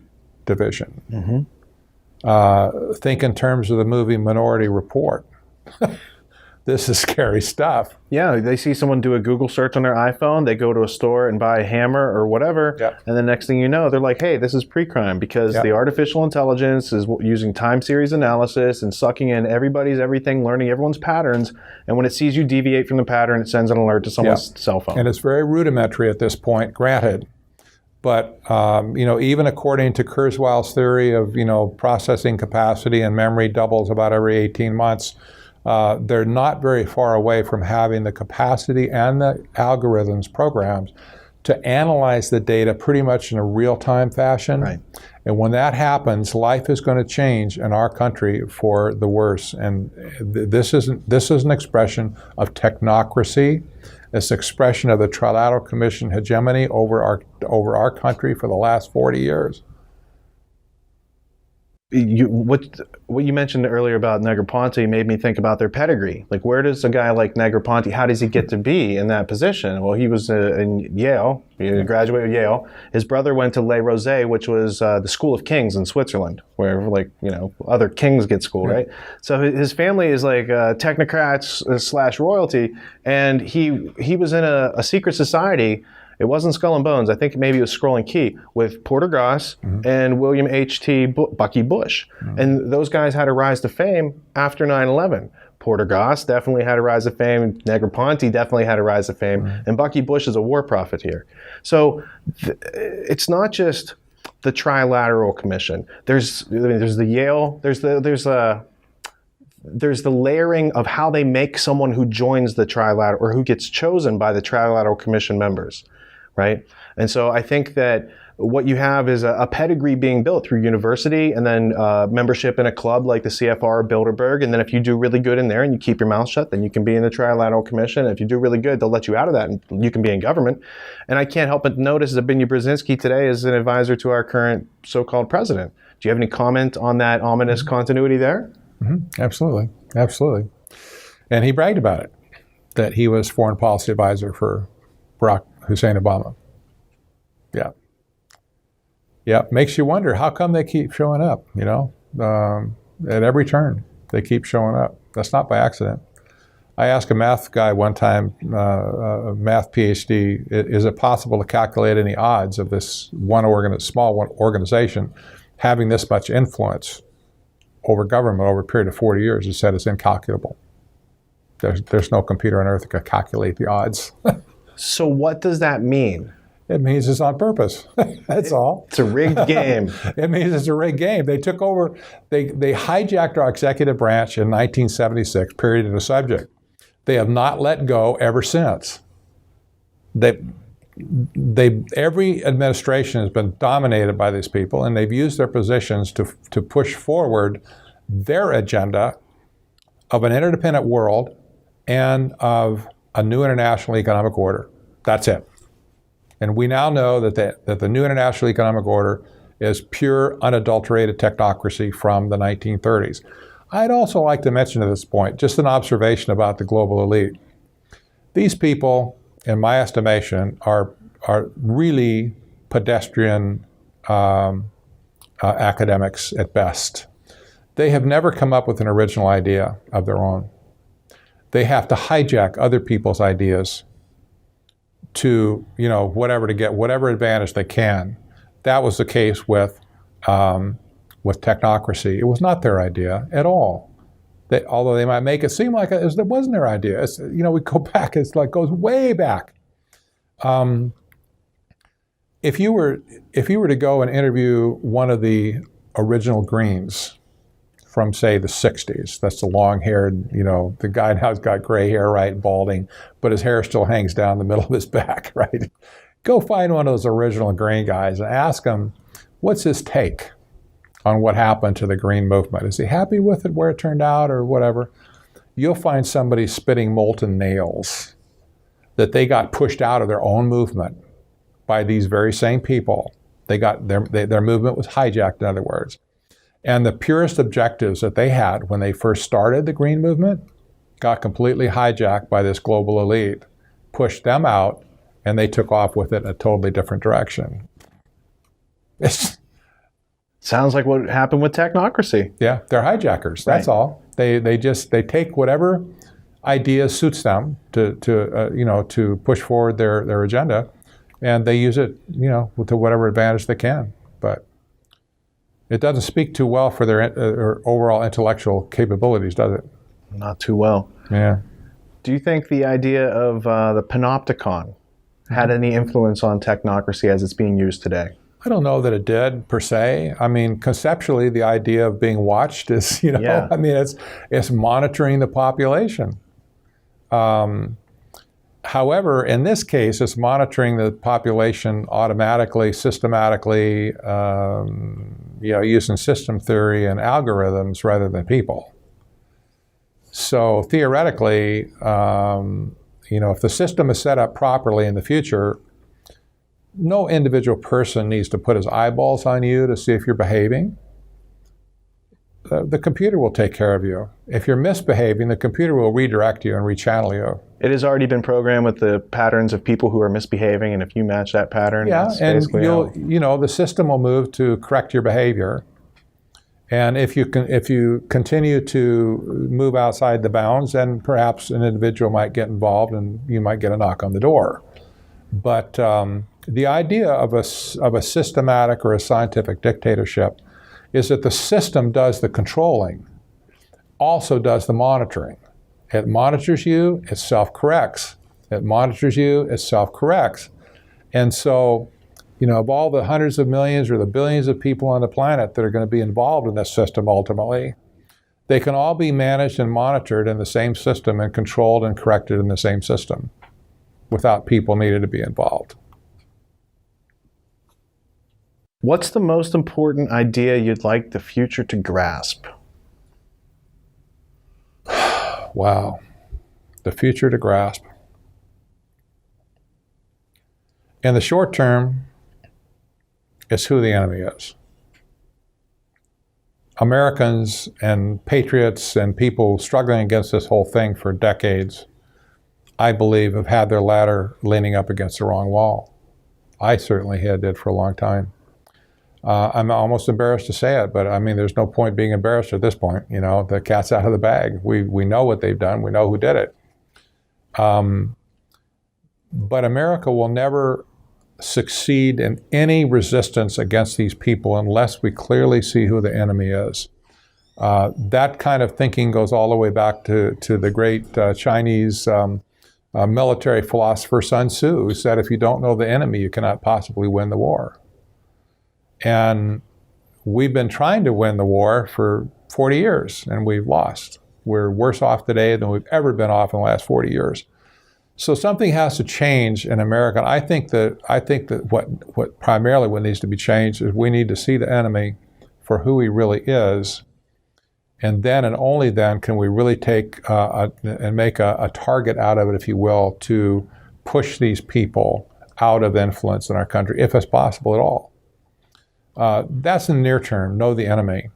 division. Mm-hmm. Think in terms of the movie Minority Report. This is scary stuff. Yeah, they see someone do a Google search on their iPhone, they go to a store and buy a hammer or whatever, and the next thing you know, they're like, hey, this is pre-crime, because the artificial intelligence is using time series analysis and sucking in everybody's everything, learning everyone's patterns, and when it sees you deviate from the pattern, it sends an alert to someone's cell phone. And it's very rudimentary at this point, granted. But even according to Kurzweil's theory of processing capacity and memory doubles about every 18 months, they're not very far away from having the capacity and the algorithms, programs, to analyze the data pretty much in a real-time fashion. Right. And when that happens, life is going to change in our country for the worse. And this is an expression of technocracy. It's an expression of the Trilateral Commission hegemony over our country for the last 40 years. What you mentioned earlier about Negroponte made me think about their pedigree. Like, where does a guy like Negroponte, how does he get to be in that position? Well, he was in Yale, he graduated with Yale. His brother went to Le Rosey, which was the School of Kings in Switzerland, where other kings get schooled, right? So his family is like technocrats / royalty, and he was in a secret society. It wasn't Skull and Bones. I think maybe it was Scroll and Key with Porter Goss and William H.T. Bucky Bush. And those guys had a rise to fame after 9/11. Porter Goss definitely had a rise to fame. Negroponte definitely had a rise to fame. And Bucky Bush is a war prophet here. So it's not just the Trilateral Commission. There's the Yale. There's the layering of how they make someone who joins the Trilateral or who gets chosen by the Trilateral Commission members. Right? And so I think that what you have is a pedigree being built through university and then membership in a club like the CFR or Bilderberg. And then if you do really good in there and you keep your mouth shut, then you can be in the Trilateral Commission. And if you do really good, they'll let you out of that and you can be in government. And I can't help but notice Zbigniew Brzezinski today is an advisor to our current so-called president. Do you have any comment on that ominous continuity there? Absolutely. Absolutely. And he bragged about it, that he was foreign policy advisor for Barack Hussein Obama. Yeah. Yeah. Makes you wonder, how come they keep showing up, at every turn, they keep showing up. That's not by accident. I asked a math guy one time, a math PhD, is it possible to calculate any odds of this small organization having this much influence over government over a period of 40 years? He said it's incalculable. There's no computer on earth that can calculate the odds. So what does that mean? It means it's on purpose. That's all. It's a rigged game. It means it's a rigged game. They took over, they hijacked our executive branch in 1976, period of the subject. They have not let go ever since. Every administration has been dominated by these people, and they've used their positions to push forward their agenda of an interdependent world and of a new international economic order. That's it. And we now know that the new international economic order is pure, unadulterated technocracy from the 1930s. I'd also like to mention at this point just an observation about the global elite. These people, in my estimation, are really pedestrian academics at best. They have never come up with an original idea of their own. They have to hijack other people's ideas to, to get whatever advantage they can. That was the case with Technocracy. It was not their idea at all. Although they might make it seem like it wasn't their idea. We go back, goes way back. If you were to go and interview one of the original Greens from, say, the 60s, that's the long-haired, the guy now's got gray hair, right, balding, but his hair still hangs down the middle of his back, right? Go find one of those original Green guys and ask him, what's his take on what happened to the Green movement? Is he happy with it, where it turned out, or whatever? You'll find somebody spitting molten nails that they got pushed out of their own movement by these very same people. Their movement was hijacked, in other words. And the purest objectives that they had when they first started the Green movement got completely hijacked by this global elite, pushed them out, and they took off with it in a totally different direction. Sounds like what happened with Technocracy. Yeah, they're hijackers. That's right. All. They take whatever idea suits them to push forward their agenda, and they use it to whatever advantage they can. But it doesn't speak too well for their overall intellectual capabilities, does it? Not too well. Yeah. Do you think the idea of the panopticon had any influence on Technocracy as it's being used today? I don't know that it did, per se. I mean, conceptually, the idea of being watched is, it's monitoring the population. However, in this case, it's monitoring the population automatically, systematically, using system theory and algorithms rather than people. So theoretically, if the system is set up properly in the future, no individual person needs to put his eyeballs on you to see if you're behaving. The computer will take care of you. If you're misbehaving, the computer will redirect you and rechannel you. It has already been programmed with the patterns of people who are misbehaving, and if you match that pattern, that's basically the system will move to correct your behavior. And if you continue to move outside the bounds, then perhaps an individual might get involved, and you might get a knock on the door. But the idea of a systematic or a scientific dictatorship is that the system does the controlling, also does the monitoring. It monitors you, it self-corrects. It monitors you, it self-corrects. And so, of all the hundreds of millions or the billions of people on the planet that are going to be involved in this system ultimately, they can all be managed and monitored in the same system and controlled and corrected in the same system without people needing to be involved. What's the most important idea you'd like the future to grasp? Wow. The future to grasp. In the short term, it's who the enemy is. Americans and patriots and people struggling against this whole thing for decades, I believe, have had their ladder leaning up against the wrong wall. I certainly did for a long time. I'm almost embarrassed to say it, but I mean, there's no point being embarrassed at this point. You know, the cat's out of the bag. We know what they've done. We know who did it. But America will never succeed in any resistance against these people unless we clearly see who the enemy is. That kind of thinking goes all the way back to the great Chinese military philosopher Sun Tzu, who said, if you don't know the enemy, you cannot possibly win the war. And we've been trying to win the war for 40 years, and we've lost. We're worse off today than we've ever been off in the last 40 years. So something has to change in America. I think that what primarily what needs to be changed is we need to see the enemy for who he really is, and then and only then can we really take and make a target out of it, if you will, to push these people out of influence in our country, if it's possible at all. That's in the near term, know the enemy.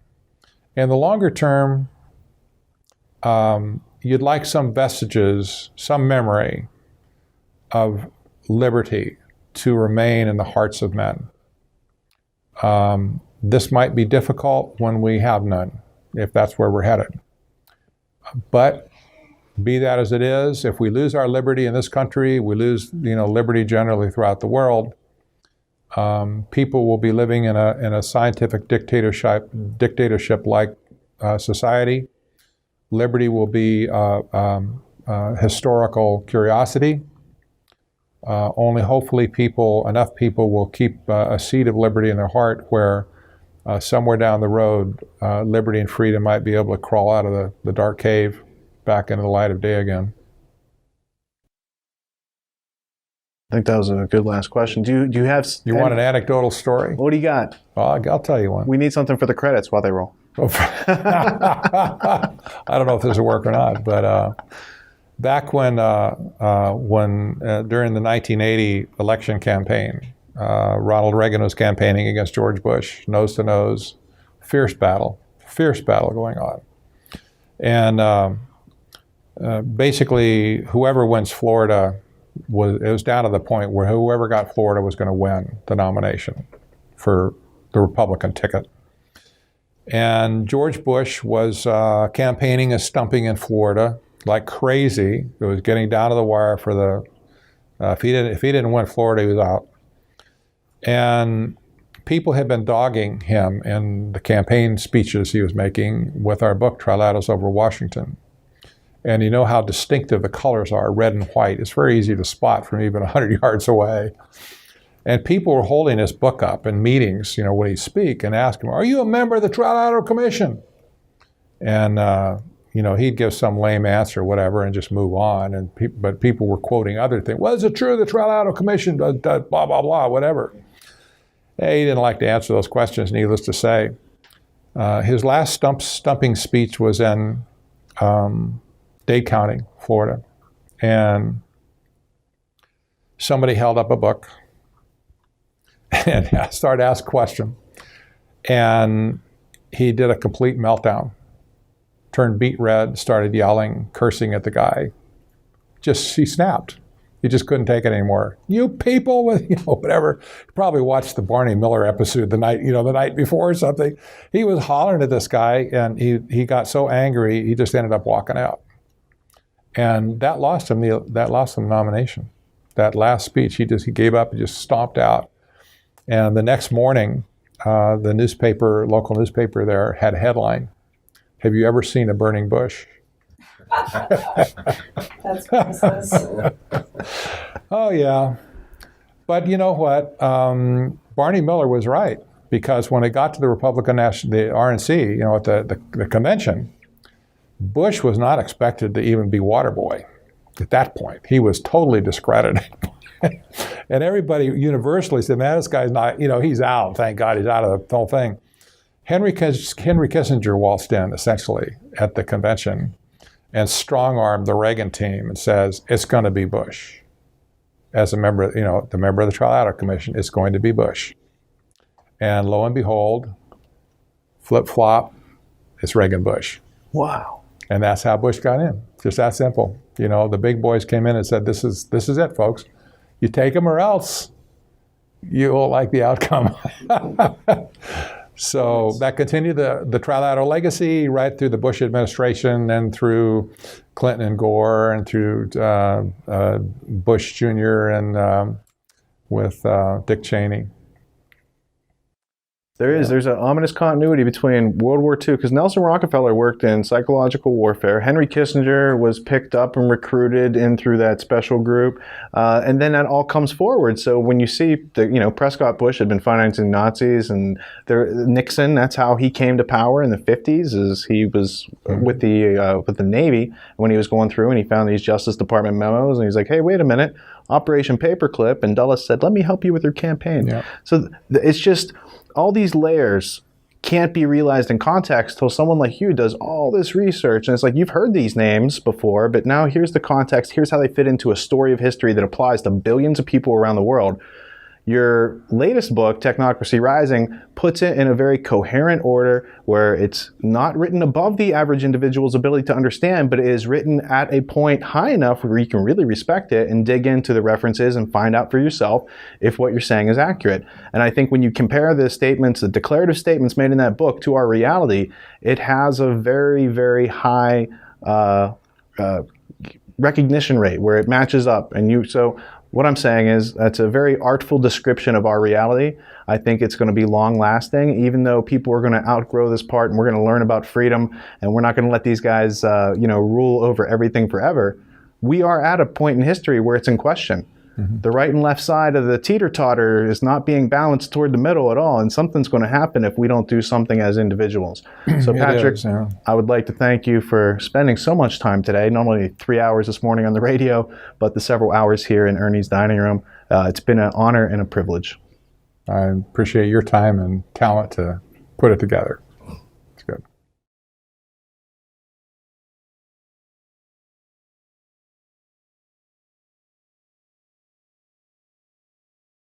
In the longer term, you'd like some vestiges, some memory of liberty to remain in the hearts of men. This might be difficult when we have none, if that's where we're headed. But be that as it is, if we lose our liberty in this country, we lose, liberty generally throughout the world. People will be living in a scientific dictatorship-like society. Liberty will be historical curiosity. Only hopefully enough people will keep a seed of liberty in their heart where somewhere down the road, liberty and freedom might be able to crawl out of the dark cave back into the light of day again. I think that was a good last question. Do you have... You want an anecdotal story? What do you got? Well, I'll tell you one. We need something for the credits while they roll. I don't know if this will work or not, but back when during the 1980 election campaign, Ronald Reagan was campaigning against George Bush, nose to nose, fierce battle going on. And basically, whoever wins Florida, it was down to the point where whoever got Florida was going to win the nomination for the Republican ticket. And George Bush was campaigning and stumping in Florida like crazy. It was getting down to the wire for the, if he didn't win Florida, he was out. And people had been dogging him in the campaign speeches he was making with our book, Trilaterals Over Washington. And you know how distinctive the colors are, red and white. It's very easy to spot from even 100 yards away. And people were holding his book up in meetings, when he'd speak, and ask him, "Are you a member of the Trilateral Commission?" And, he'd give some lame answer, whatever, and just move on. But people were quoting other things. "Well, is it true the Trilateral Commission does blah, blah, blah," whatever. Hey, he didn't like to answer those questions, needless to say. His last stumping speech was in Dade County, Florida. And somebody held up a book and started to ask a question. And he did a complete meltdown, turned beet red, started yelling, cursing at the guy. He snapped. He just couldn't take it anymore. "You people with, whatever." You probably watched the Barney Miller episode the night before or something. He was hollering at this guy, and he got so angry, he just ended up walking out. And that lost him the nomination. That last speech, he gave up and just stomped out. And the next morning, the local newspaper there had a headline, "Have you ever seen a burning bush?" That's priceless. Oh, yeah. But you know what? Barney Miller was right, because when it got to the Republican the RNC, at the convention, Bush was not expected to even be water boy at that point. He was totally discredited. And everybody universally said, "Man, this guy's not, he's out. Thank God he's out of the whole thing." Henry Kissinger waltzed in, essentially, at the convention and strong-armed the Reagan team and says, "It's going to be Bush." As a member, the member of the Trilateral Commission, it's going to be Bush. And lo and behold, flip-flop, it's Reagan Bush. Wow. And that's how Bush got in. Just that simple. You know, the big boys came in and said, this is it, folks. You take them or else you won't like the outcome. So that continued the trilateral legacy right through the Bush administration and through Clinton and Gore and through Bush Jr. and with Dick Cheney. There's an ominous continuity between World War II, because Nelson Rockefeller worked in psychological warfare. Henry Kissinger was picked up and recruited in through that special group. And then that all comes forward. So when you see, Prescott Bush had been financing Nazis, and Nixon, that's how he came to power in the 50s, is he was with the Navy when he was going through, and he found these Justice Department memos, and he's like, hey, wait a minute, Operation Paperclip, and Dulles said, let me help you with your campaign. Yeah. So it's just, all these layers can't be realized in context till someone like you does all this research. And it's like, you've heard these names before, but now here's the context. Here's how they fit into a story of history that applies to billions of people around the world. Your latest book, Technocracy Rising, puts it in a very coherent order where it's not written above the average individual's ability to understand, but it is written at a point high enough where you can really respect it and dig into the references and find out for yourself if what you're saying is accurate. And I think when you compare the statements, the declarative statements made in that book to our reality, it has a very, very high recognition rate where it matches up. And so what I'm saying is that's a very artful description of our reality. I think it's going to be long lasting, even though people are going to outgrow this part and we're going to learn about freedom and we're not going to let these guys rule over everything forever. We are at a point in history where it's in question. Mm-hmm. The right and left side of the teeter-totter is not being balanced toward the middle at all, and something's going to happen if we don't do something as individuals. So Patrick, I would like to thank you for spending so much time today, not only 3 hours this morning on the radio, but the several hours here in Ernie's dining room. It's been an honor and a privilege. I appreciate your time and talent to put it together.